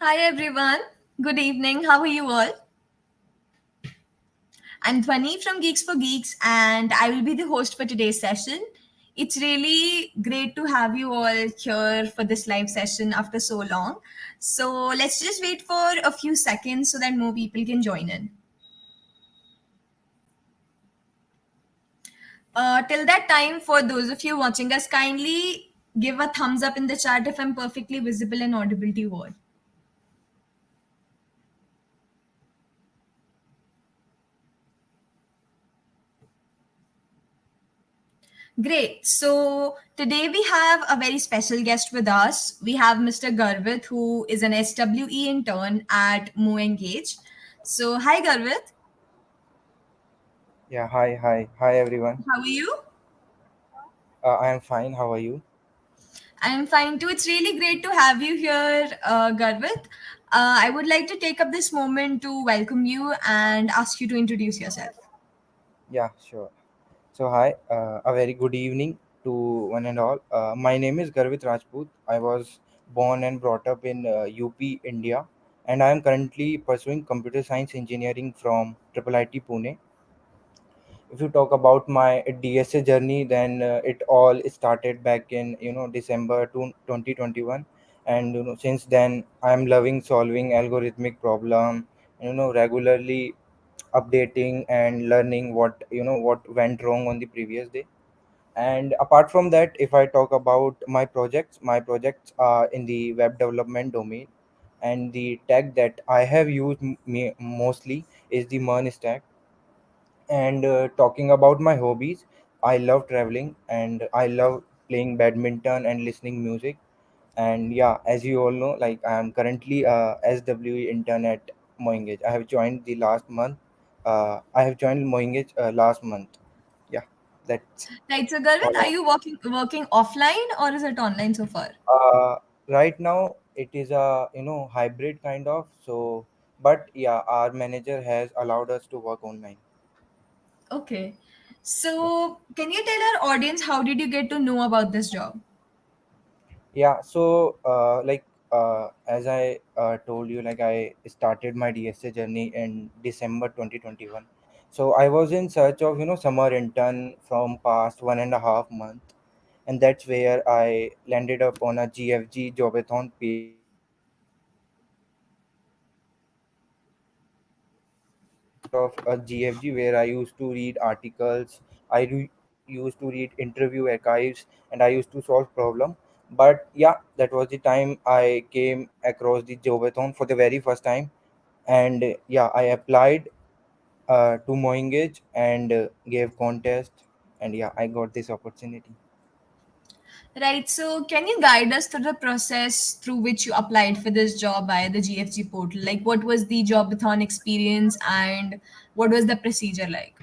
Hi everyone. Good evening. How are you all? I'm Dhwani from Geeks for Geeks and I will be the host for today's session. It's really great to have you all here for this live session after so long. So let's just wait for a few seconds so that more people can join in. Till that time, for those of you watching us, kindly give a thumbs up in the chat if I'm perfectly visible and audible to you all. Great. So today we have a very special guest with us. We have Mr. Garvit, who is an SWE intern at Moengage. So, hi Garvit. Yeah, hi everyone. How are you? I am fine. How are you? I'm fine too. It's really great to have you here, Garvit. I would like to take up this moment to welcome you and ask you to introduce yourself. Yeah, sure. So, hi, a very good evening to one and all. My name is Garvit Rajput. I was born and brought up in UP, India, and I am currently pursuing computer science engineering from IIIT Pune. If you talk about my DSA journey, then it all started back in December 2021, and since then I'm loving solving algorithmic problem. Regularly updating and learning what went wrong on the previous day. And apart from that, if I talk about my projects are in the web development domain, and the tech that I have used mostly is the MERN stack. And talking about my hobbies, I love traveling and I love playing badminton and listening music. And yeah, as you all know, like I am currently a SWE intern at Moengage. I have joined Moengage last month. Yeah, that's Right. So, all. Garvit, are you working offline or is it online so far? Uh, right now, it is a hybrid kind of. So, but yeah, our manager has allowed us to work online. Okay. Yeah. So, can you tell our audience how did you get to know about this job? Yeah, so as I told you, like I started my DSA journey in December 2021. So I was in search of summer intern from past 1.5 month, and that's where I landed up on a GfG Jobathon page. Of a GfG where I used to read articles, used to read interview archives, and I used to solve problem. But yeah, that was the time I came across the Jobathon for the very first time, and yeah, I applied to Moengage and gave contest, and yeah, I got this opportunity. Right. So, can you guide us through the process through which you applied for this job via the GFG portal? Like, what was the jobathon experience and what was the procedure like?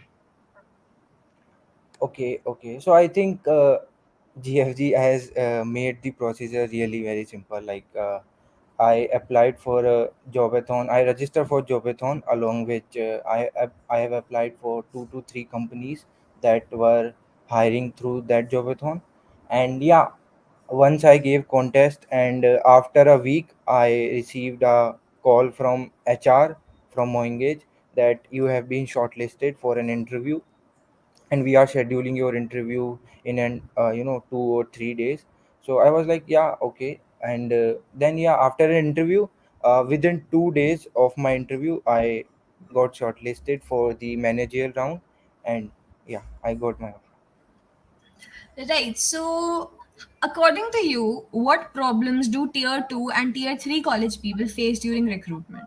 Okay. So I think GFG has made the procedure really very simple. I applied for a jobathon. I registered for jobathon along with I have applied for 2 to 3 companies that were hiring through that jobathon. And yeah, once I gave contest, and after a week I received a call from HR from Moengage that you have been shortlisted for an interview, and we are scheduling your interview in an 2 or 3 days. So I was like, yeah, okay. And then yeah, after an interview, within 2 days of my interview, I got shortlisted for the managerial round. And yeah, I got my offer. Right. So, according to you, what problems do tier 2 and tier 3 college people face during recruitment?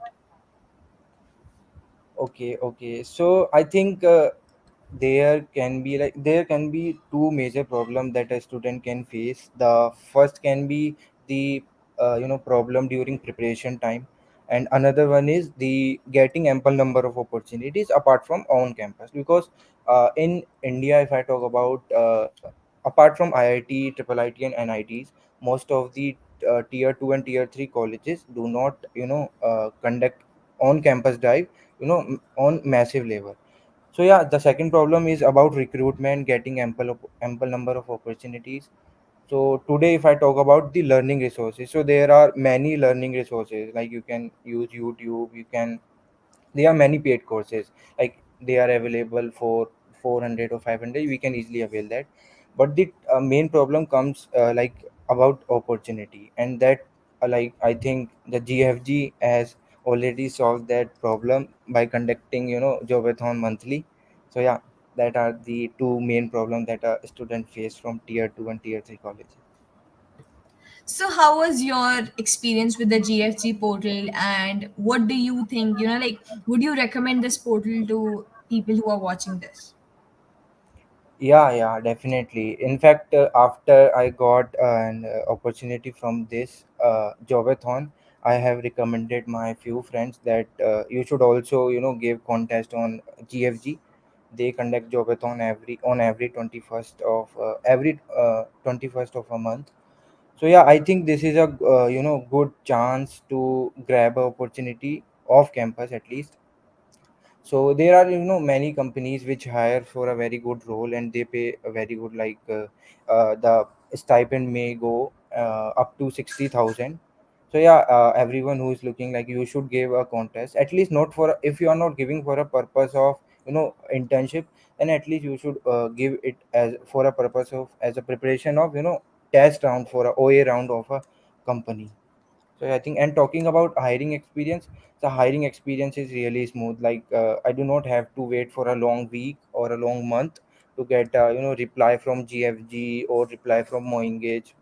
Okay. So I think there can be two major problem that a student can face. The first can be the problem during preparation time, and another one is the getting ample number of opportunities apart from on campus. Because in India, if I talk about apart from IIT, triple IT, and NITs, most of the tier 2 and tier 3 colleges do not conduct on campus drive on massive level. So yeah, the second problem is about recruitment, getting ample number of opportunities. So today, if I talk about the learning resources, so there are many learning resources. Like you can use YouTube, you can, there are many paid courses, like they are available for 400 or 500, we can easily avail that. But the main problem comes like about opportunity, and that like I think the GfG has already solved that problem by conducting, Jobathon monthly. So yeah, that are the two main problems that a student face from tier 2 and tier 3 colleges. So, how was your experience with the GfG portal, and what do you think? Like, would you recommend this portal to people who are watching this? Yeah, yeah, definitely. In fact, after I got an opportunity from this Jobathon, I have recommended my few friends that you should also, give contest on GfG. They conduct Jobathon every 21st of a month. So yeah, I think this is a good chance to grab a opportunity off campus at least. So there are, many companies which hire for a very good role, and they pay a very good, like the stipend may go up to 60,000. So yeah, everyone who is looking, like, you should give a contest, at least not for if you are not giving for a purpose of, internship, then at least you should give it as for a purpose of, as a preparation of, test round for a OA round of a company. So I think, and talking about hiring experience, the hiring experience is really smooth. Like I do not have to wait for a long week or a long month to get reply from GfG or reply from Moengage,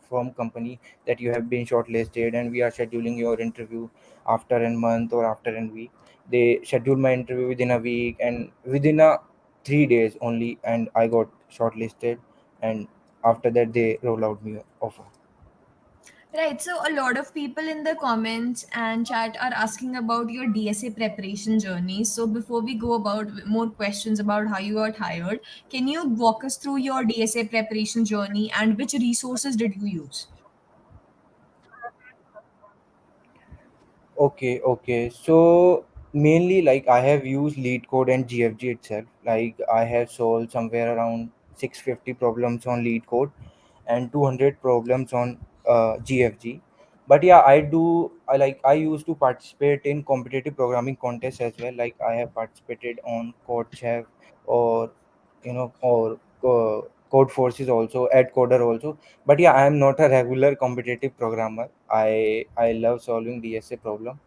from company, that you have been shortlisted and we are scheduling your interview after a month or after a week. They schedule my interview within a week, and within a 3 days only, and I got shortlisted, and after that they roll out me offer. Right. So, a lot of people in the comments and chat are asking about your DSA preparation journey. So, before we go about more questions about how you got hired, can you walk us through your DSA preparation journey and which resources did you use? Okay, okay. So mainly, like, I have used lead code and GFG itself. Like I have solved somewhere around 650 problems on lead code and 200 problems on GFG. But yeah, I used to participate in competitive programming contests as well. Like I have participated on Code Chef, or Code Forces also, at Coder also. But yeah, I am not a regular competitive programmer. I love solving DSA problem.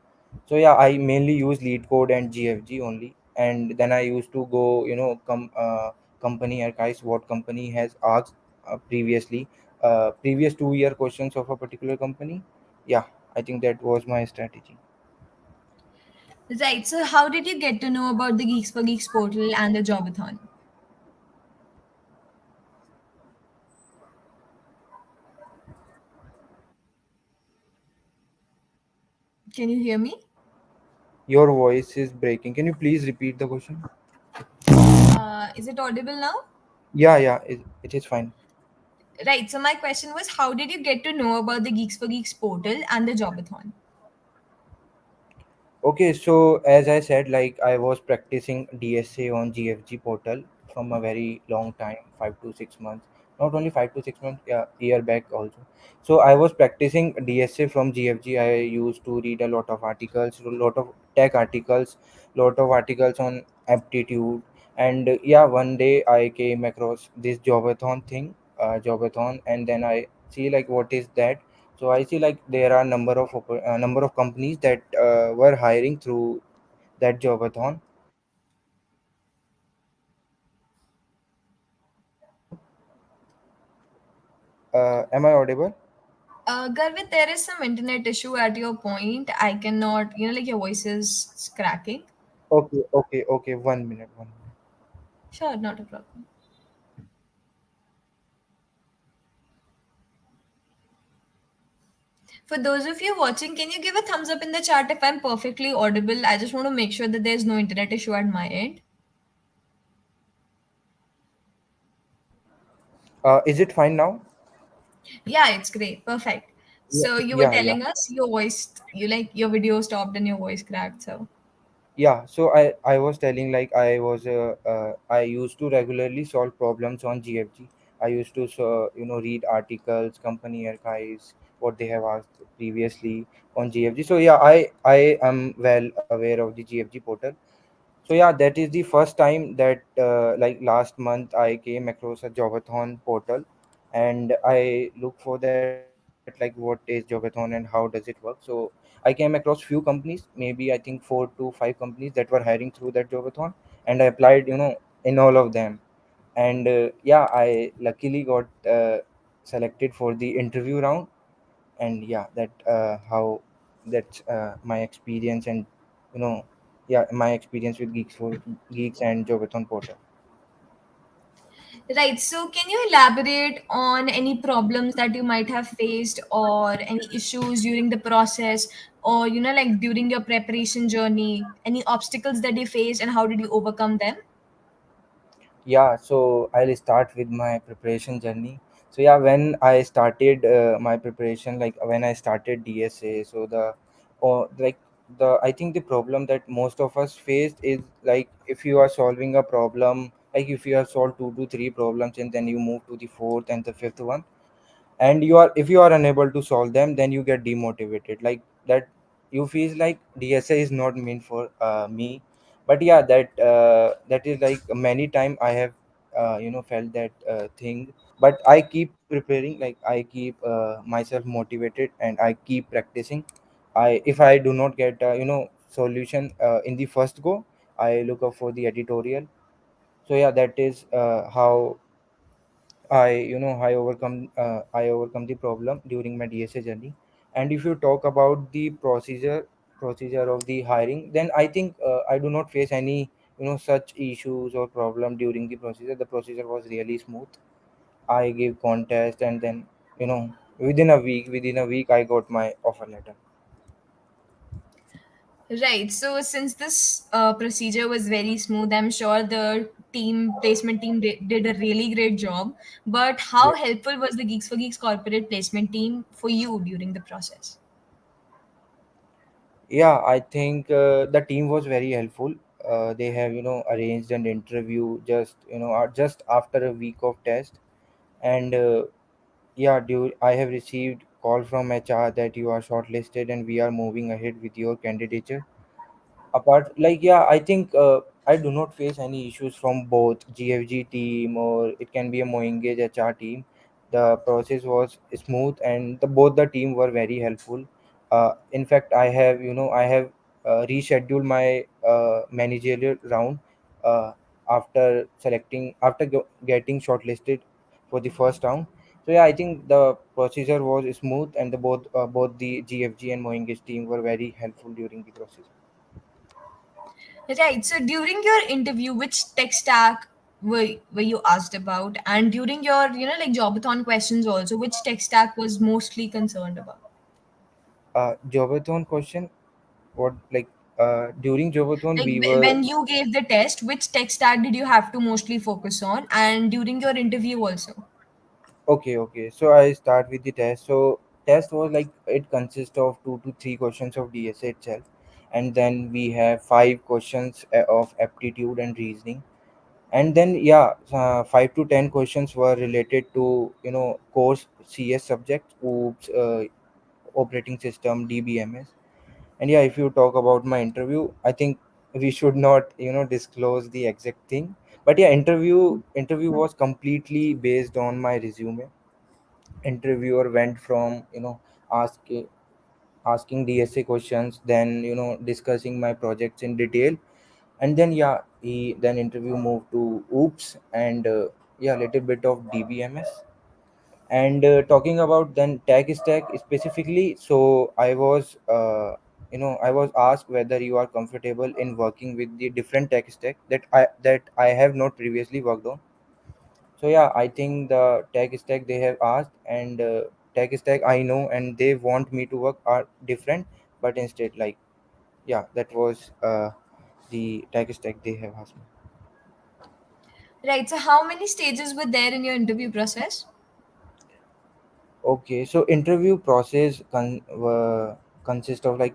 So yeah, I mainly use lead code and GFG only, and then I used to go, company archives, what company has asked previously, previous 2 year questions of a particular company. Yeah, I think that was my strategy. Right. So, how did you get to know about the Geeks for Geeks portal and the Jobathon? Can you hear me? Your voice is breaking, can you please repeat the question? Is it audible now? Yeah, yeah, it is fine. Right. So, my question was, how did you get to know about the Geeks for Geeks portal and the Jobathon? Okay, so as I said, like I was practicing DSA on GFG portal from a very long time, 5 to 6 months. Not only 5 to 6 months, yeah, year back also. So I was practicing DSA from GFG. I used to read a lot of articles, a lot of tech articles, lot of articles on aptitude, and yeah, one day I came across this Jobathon thing, Jobathon, and then I see like what is that. So I see like there are number of companies that were hiring through that Jobathon. Am I audible? Garvit, there is some internet issue at your point. I cannot, like your voice is cracking. Okay, okay, okay. 1 minute, 1 minute. Sure, not a problem. For those of you watching, can you give a thumbs up in the chat if I'm perfectly audible? I just want to make sure that there's no internet issue at my end. Is it fine now? Yeah, it's great. Perfect. Yeah, So you were yeah, yeah. telling us your voice, you like your video stopped and your voice cracked. So Yeah. So I was telling, like I used to regularly solve problems on GFG. I used to read articles, company archives, what they have asked previously on GfG. So yeah, I am well aware of the GfG portal. So yeah, that is the first time that like last month I came across a Jobathon portal, and I look for that like what is Jobathon and how does it work. So I came across few companies, maybe I think 4 to 5 companies that were hiring through that Jobathon, and I applied in all of them. And yeah, I luckily got selected for the interview round. And yeah, that how that's my experience. And you know yeah, my experience with Geeks and Jobathon portal. Right. So, can you elaborate on any problems that you might have faced or any issues during the process or, like during your preparation journey, any obstacles that you faced and how did you overcome them? Yeah, so I'll start with my preparation journey. So yeah, when I started my preparation, like when I started DSA, so like the I think the problem that most of us faced is like if you are solving a problem, like if you have solved 2 to 3 problems and then you move to the fourth and the fifth one, and you are if you are unable to solve them, then you get demotivated, like that. You feel like DSA is not meant for me. But yeah, that is like many time I have felt that thing. But I keep preparing, like I keep myself motivated, and I keep practicing. If I do not get solution in the first go, I look up for the editorial. So yeah, that is how I overcome the problem during my DSA journey. And if you talk about the procedure of the hiring, then I think I do not face any such issues or problem during the procedure. The procedure was really smooth. I gave contest, and then within a week I got my offer letter. Right. So, since this procedure was very smooth, I'm sure the placement team did a really great job. But how Yeah, helpful was the Geeks for Geeks corporate placement team for you during the process? yeah, I think the team was very helpful. They have arranged an interview just after a week of test. And yeah, dude, I have received call from HR that you are shortlisted and we are moving ahead with your candidature. Apart, like, yeah, I think I do not face any issues from both GfG team, or it can be a Moengage HR team. The process was smooth, and both the team were very helpful. In fact, I have rescheduled my managerial round uh, after getting shortlisted for the first round. So yeah, I think the procedure was smooth, and both the GfG and Moengage team were very helpful during the process. Right. So during your interview, which tech stack were you asked about? And during your, like jobathon questions also, which tech stack was mostly concerned about? Jobathon question. What, like, during Jobathon Like we were. when you gave the test, which tech stack did you have to mostly focus on? And during your interview also. Okay, so I start with the test. So test was like it consists of 2 to 3 questions of DSA itself, and then we have 5 questions of aptitude and reasoning. And then yeah, 5 to 10 questions were related to course CS subjects, OOPS, operating system, DBMS. And yeah, if you talk about my interview, I think we should not disclose the exact thing. But yeah, interview was completely based on my resume. Interviewer went from ask asking DSA questions, then discussing my projects in detail. And then yeah, he then interview moved to OOPS, and yeah, little bit of DBMS. And talking about then tech stack specifically, so I was asked whether you are comfortable in working with the different tech stack that I have not previously worked on. So yeah, I think the tech stack they have asked, and tech stack I know and they want me to work are different. But instead, like, yeah, that was the tech stack they have asked me. Right. So how many stages were there in your interview process? Okay, so interview process consists of like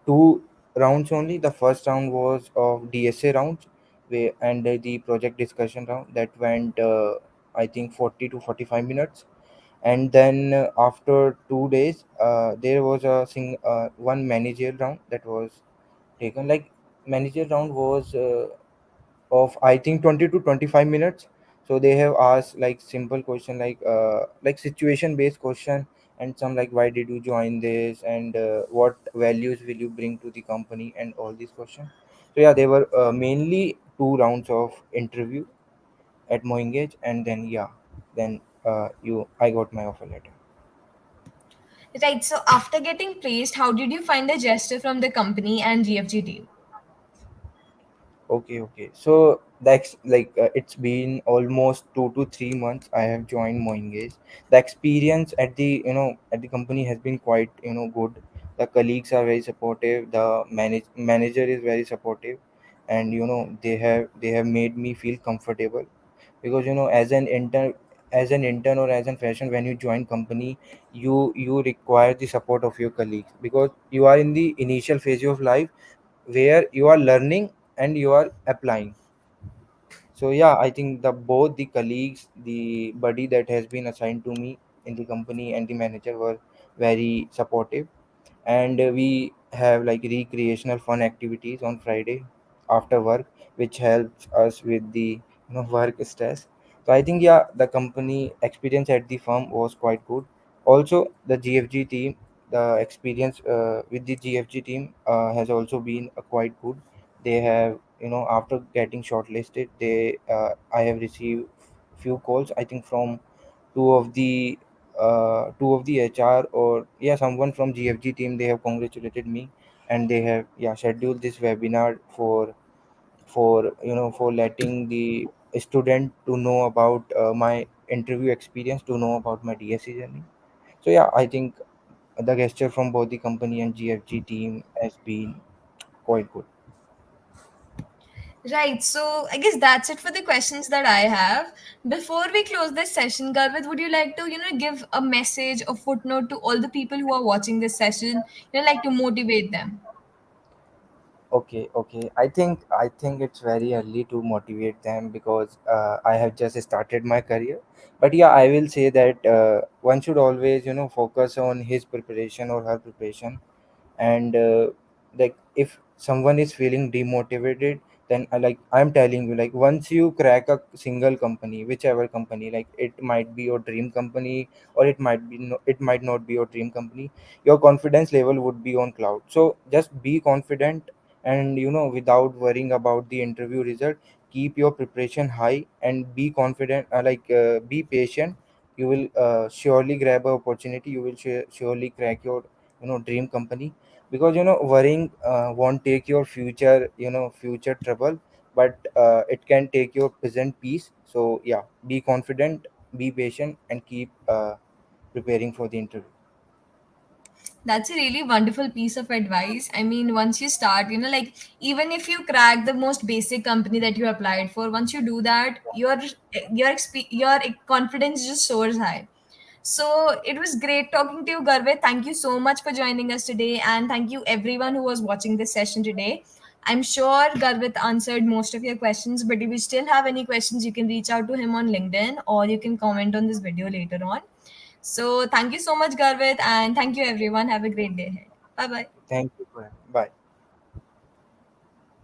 2 rounds only. The first round was of DSA rounds, and the project discussion round that went. I think 40 to 45 minutes. And then after 2 days, there was one managerial round that was taken. Like, manager round was of I think 20 to 25 minutes. So they have asked like simple question, like situation based question, and some like why did you join this, and what values will you bring to the company, and all these questions. So yeah, they were mainly two rounds of interview at Moengage, and then yeah, then you I got my offer letter. Right. So after getting praised, how did you find the gesture from the company and GFG team? Okay, okay. So that's like it's been almost 2 to 3 months I have joined Moengage. The experience at the at the company has been quite good. The colleagues are very supportive. The manager is very supportive, and they have made me feel comfortable, because as an intern or as a fashion, when you join company, you require the support of your colleagues, because you are in the initial phase of life where you are learning and you are applying. So yeah, I think the both the colleagues, the buddy that has been assigned to me in the company, and the manager were very supportive. And we have like recreational fun activities on Friday after work, which helps us with the work stress. So I think yeah, the company experience at the firm was quite good. Also, the GfG team, the experience with the GfG team has also been quite good. They have, after getting shortlisted, I have received few calls, I think, from two of the HR, or yeah, someone from GfG team. They have congratulated me, and they have, yeah, scheduled this webinar for letting the student to know about my interview experience, to know about my DSC journey. So yeah, I think the gesture from both the company and GfG team has been quite good. Right. So I guess that's it for the questions that I have. Before we close this session, Garvit, would you like to, give a message, a footnote to all the people who are watching this session, like to motivate them? Okay, okay. I think it's very early to motivate them, because I have just started my career. But yeah, I will say that one should always focus on his preparation or her preparation. And like, if someone is feeling demotivated, then I'm telling you, like, once you crack a single company, whichever company, like, it might be your dream company, or it might not be your dream company, your confidence level would be on cloud. So just be confident, and without worrying about the interview result, keep your preparation high, and be confident, be patient. You will surely grab an opportunity. You will surely crack your dream company, because worrying won't take your future trouble, but it can take your present peace. So yeah, be confident, be patient, and keep preparing for the interview. That's a really wonderful piece of advice. I mean, once you start, like even if you crack the most basic company that you applied for, once you do that, your confidence just soars high. So it was great talking to you, Garvit. Thank you so much for joining us today, and thank you everyone who was watching this session today. I'm sure Garvit answered most of your questions, but if you still have any questions, you can reach out to him on LinkedIn or you can comment on this video later on. So thank you so much, Garvit, and thank you everyone. Have a great day ahead. Bye bye. Thank you. Bye.